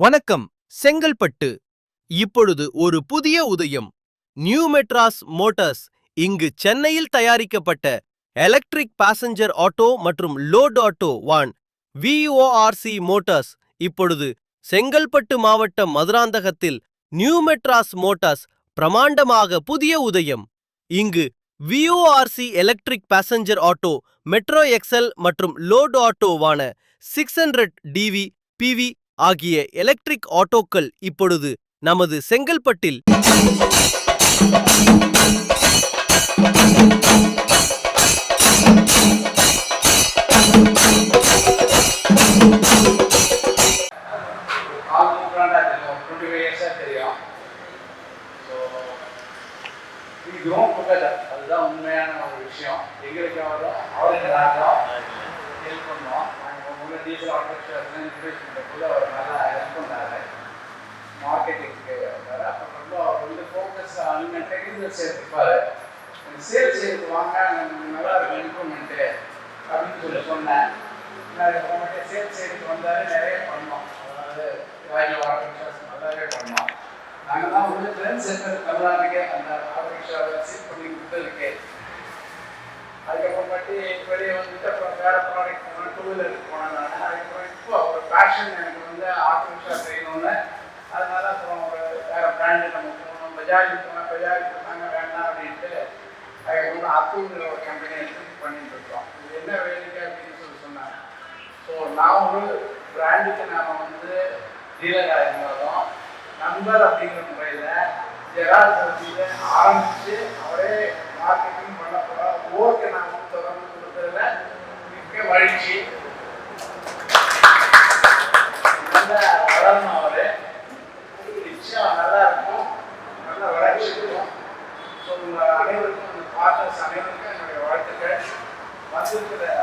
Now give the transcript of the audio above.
வணக்கம். செங்கல்பட்டு இப்பொழுது ஒரு புதிய உதயம். நியூ மெட்ராஸ் மோட்டார்ஸ் இங்கு சென்னையில் தயாரிக்கப்பட்ட எலக்ட்ரிக் பாசஞ்சர் ஆட்டோ மற்றும் லோட் ஆட்டோ வான் VORC மோட்டார்ஸ் இப்பொழுது செங்கல்பட்டு மாவட்டம் மதுராந்தகத்தில் நியூ மெட்ராஸ் மோட்டார்ஸ் பிரமாண்டமாக புதிய உதயம். இங்கு VORC electric passenger auto, metro excel மற்றும் லோட் ஆட்டோ வான 600 DV PV ஆகிய எலக்ட்ரிக் ஆட்டோக்கள் இப்பொழுது நமது செங்கல்பட்டில் அதுதான் உண்மையான ஒரு விஷயம். எங்களுக்கு அவருக்கு ஹெல்ப் பண்ணுவோம். நாங்கள் டீசல் ஆட்டோக்குள்ள அவர் நல்லா ஹெல்ப் பண்ணாரு. மார்க்கெட்டிங்க்கு வந்தார். அப்புறம் ரொம்ப அவர் ஃபோக்கஸ் நீங்கள் டெக்னிக்கல் சேர்த்துப்பார். சேல்ஸ் சேர்த்து வாங்க, நல்லா இருக்கும் இம்ப்ரூவ்மெண்ட்டு அப்படின்னு சொன்னேன். அப்புறமேட்டு சேல்ஸ் சேர்த்து வந்தார். நிறைய பண்ணோம். அதாவது ராஜா ஆட்டோ நல்லாவே பண்ணோம். நாங்கள் தான் ட்ரெண்ட் சென்டர் தமிழ்நாட்டுக்கே அந்த ஆட்டோ சீட் பண்ணி கொடுத்ததுக்கு. அதுக்கப்புறமேட்டு வெளியே வந்துட்டு அப்புறம் வேறு ப்ராடக்ட் போனேன், 2 வீலருக்கு போனேன் நான். அதுக்கப்புறம் இப்போ ஒரு பேஷன் எனக்கு ஆட்டோ ரிக்ஷா செய்யணும்னு. அதனால அப்புறம் ஒரு வேறு பிராண்டு நம்ம போகணும். பஜாஜ் போனேன், பஜாஜ் நாங்கள் வேண்டாம் அப்படின்ட்டு அதுக்கப்புறம் அத்தூங்கிற ஒரு கம்பெனி எடுத்து பண்ணிட்டு இருக்கோம். இது என்ன வேலைக்கு அப்படின்னு சொன்னாங்க. ஸோ நான் ஒரு பிராண்டுக்கு நாம் டீலராக இருந்தாலும் நண்பர் அப்படிங்கிற முறையில் ஜெராஜ் ஆரம்பித்து அவரே மார்க்கெட்டிங் பண்ண போகிறோம். ஓர்க்கு நான் தொடர்ந்து கொடுத்ததில் மிக்க மகிழ்ச்சி. நல்லா வளரணும். அவர் நிச்சயம் நல்லா இருக்கும், நல்லா வளர்ச்சி இருக்கும். ஸோ உங்கள் அனைவருக்கும், பார்ட்னர்ஸ் அனைவருக்கும் என்னுடைய வாழ்த்துக்கள். வந்திருக்கிற